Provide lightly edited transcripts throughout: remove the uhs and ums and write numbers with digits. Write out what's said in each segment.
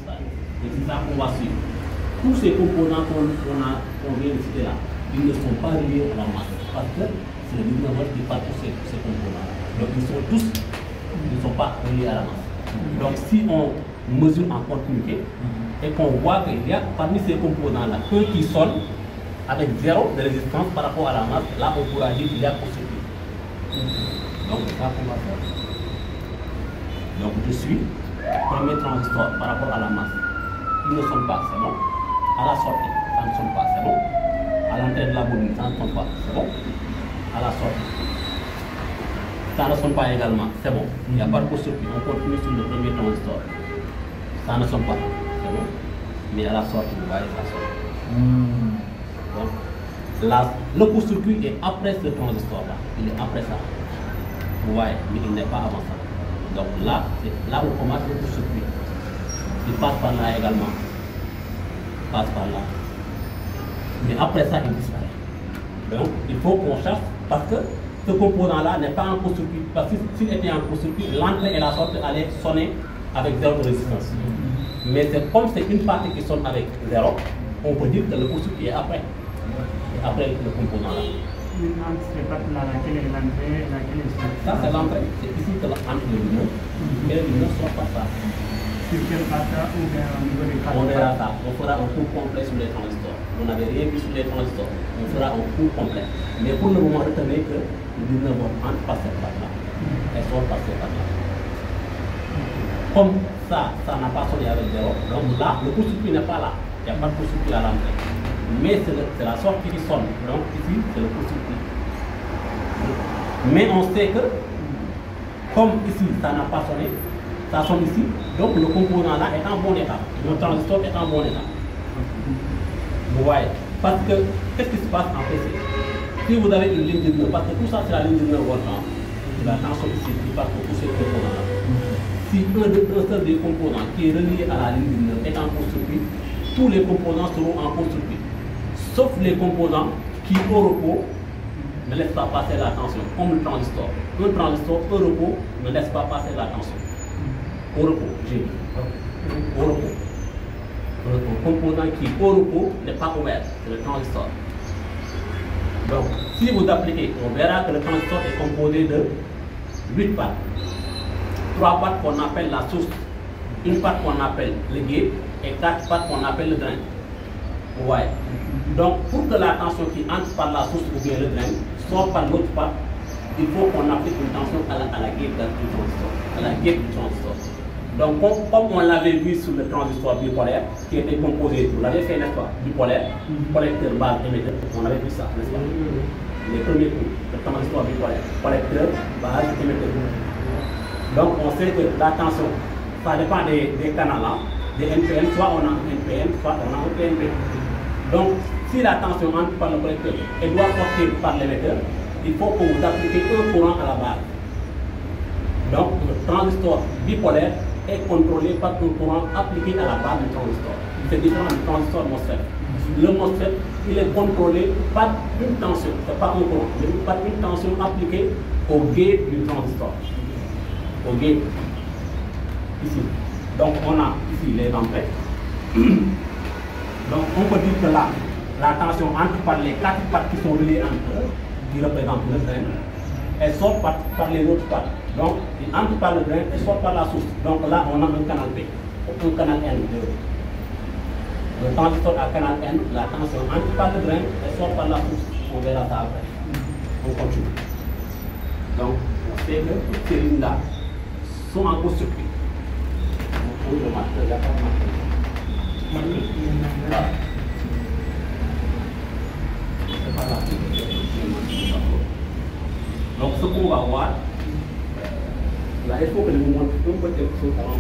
disparaître. Et c'est ça qu'on va suivre. Tous ces composants qu'on vient de citer là, ils ne sont pas reliés à la masse. Parce que c'est le 19 volts qui part pour ces composants-là. Donc ils ne sont pas reliés à la masse. Donc si on mesure en continuité et qu'on voit qu'il y a parmi ces composants-là un qui sonne avec 0 de résistance par rapport à la masse, là on pourra dire qu'il y a court-circuit. Donc c'est ça qu'on va faire. Donc je suis premier transistor par rapport à la masse. Il ne sonne pas, c'est bon. À la sortie, ça ne sonne pas, c'est bon. À l'entrée de la bobine, ça ne sonne pas, c'est bon. À la sortie, ça ne sonne pas également, c'est bon. Il n'y a pas de court-circuit, on continue sur le premier transistor. Ça ne sonne pas, c'est bon. Mais à la sortie, vous voyez, ça sonne. Donc, le court-circuit est après ce transistor-là. Il est après ça. Vous voyez, mais il n'est pas avant ça. Donc là, c'est là où commence le court-circuit. Il passe par là également. Il passe par là. Mais après ça, il disparaît. Donc, il faut qu'on cherche parce que ce composant-là n'est pas en court-circuit. Parce que s'il était en court-circuit, l'entrée et la sortie allaient sonner avec 0 de résistance. Mais comme c'est une partie qui sonne avec 0, on peut dire que le court-circuit est après. Après le composant-là. Ça, c'est l'entrée. C'est ici que l'entrée de lumineux. Et le lumineux ne sort pas ça. On verra ça. On fera un cours complet sur les transistors. On n'avait rien vu sur les transistors. On fera un cours complet. Mais pour le moment, retenez que le 19 volts entre par cette part-là. Elle sort par cette part-là. Comme ça n'a pas sonné avec 0. Donc là, le court-circuit n'est pas là. Il n'y a pas de court-circuit à l'entrée. Mais c'est la sortie qui sonne. Donc ici, c'est le court-circuit. Mais on sait que, comme ici, ça n'a pas sonné, ça sonne ici, donc le composant là est en bon état. Le transistor est en bon état. Vous voyez. Parce que, qu'est-ce qui se passe en PC? Si vous avez une ligne de 9, parce que tout ça c'est la ligne de 9 volts, c'est la tension ici qui passe pour tous ces composants-là. Si un seul des composants qui est relié à la ligne de 9 est en court-circuit, tous les composants seront en court-circuit. Sauf les composants qui, au repos, ne laissent pas passer la tension, comme le transistor. Un transistor, au repos, ne laisse pas passer la tension. Au repos, j'ai dit. Au repos. Un composant qui, au repos, n'est pas ouvert, c'est le transistor. Donc, si vous appliquez, on verra que le transistor est composé de 8 pattes. 3 pattes qu'on appelle la source, une patte qu'on appelle le gate et 4 pattes qu'on appelle le drain. Vous voyez. Donc, pour que la tension qui entre par la source ou bien le drain sorte par l'autre patte, il faut qu'on applique une tension à la gate du transistor. À la gate du transistor. Donc, comme on l'avait vu sur le transistor bipolaire, qui était composé, vous l'avez fait, n'est-ce pas, bipolaire, collecteur, base, émetteur, on avait vu ça, n'est-ce pas? Les premiers coups, le transistor bipolaire, collecteur, base, émetteur. Donc, on sait que la tension, ça dépend des canaux, des NPN, soit on a un NPN, soit on a un PNP. Donc, si la tension entre par le collecteur et doit sortir par l'émetteur, il faut que vous appliquiez un courant à la base. Donc, le transistor bipolaire est contrôlé par un courant appliqué à la base du transistor. C'est différent du transistor MOSFET. Le MOSFET, il est contrôlé par une tension, c'est pas un courant, mais par une tension appliquée au gate du transistor. Au gate, ici. Donc, on a ici les entrées. Donc, on peut dire que là, la tension entre par les 4 pattes qui sont reliées entre eux, qui représentent le drain, elle sort par les autres pattes. Donc, il entre par le drain et sort par la source. Donc là, on a un canal P, un canal N. Le transistor à canal N, la tension entre par le drain et sort par la source. On verra ça après. On continue. Donc, on sait que toutes ces lignes-là sont en court-circuit. On le marque, il n'y a pas de marque. Voilà. C'est pas là. Donc, ce qu'on va voir, là, il faut que je vous montre un peu quelque chose avant.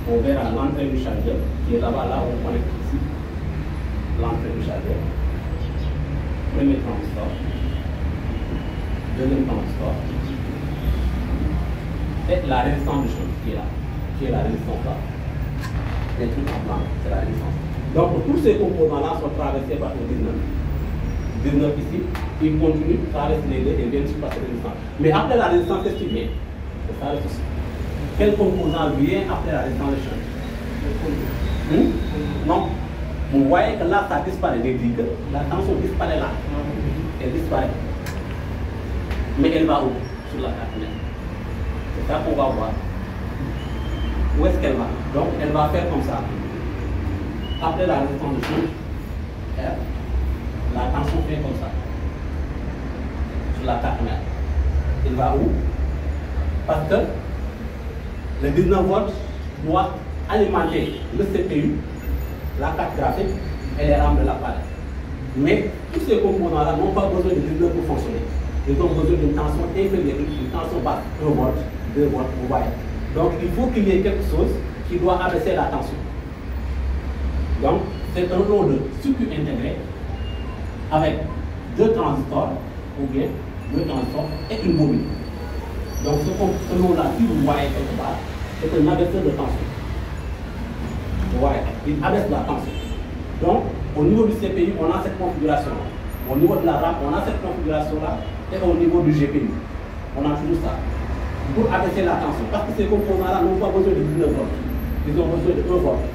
On verra l'entrée du chargeur qui est là-bas, là on connecte ici. L'entrée du chargeur. Premier transistor. Deuxième transistor. Et la résistance du champ qui est là. Qui est la résistance là. Les trucs en blanc, c'est la résistance. Donc tous ces composants-là sont traversés par le 19. 19 ici, il continue, ça reste les deux et vient sur passer résistance. Mais après la résistance, qu'est-ce qui vient? Ça reste aussi. Quel composant vient après la résistance de change? Non. Vous voyez que là, ça disparaît. Je dis que la tension disparaît là. Elle disparaît. Mais elle va où? Sur la carte mètre. C'est ça qu'on va voir. Où est-ce qu'elle va? Donc, elle va faire comme ça. Après la résistance de change, la tension fait comme ça. Sur la carte mètre. Elle va où? Parce que le 19 volts doit alimenter le CPU, la carte graphique et les rames de l'appareil. Mais tous ces composants-là n'ont pas besoin de 19 pour fonctionner. Ils ont besoin d'une tension inférieure, d'une tension basse, 1 volt, 2 volts, vous voyez. Donc il faut qu'il y ait quelque chose qui doit abaisser la tension. Donc c'est un lot de circuit intégré avec 2 transistors, ou bien 2 transistors et une bobine. Donc ce lot-là, si vous voyez quelque part, c'est un abaisseur de tension. Vous voyez, il abaisse la tension. Donc au niveau du CPU, on a cette configuration-là. Au niveau de la RAM, on a cette configuration-là. Et au niveau du GPU, on a toujours ça. Pour abaisser la tension. Parce que ces composants-là n'ont pas besoin de 19 volts. Ils ont besoin de 1 volt.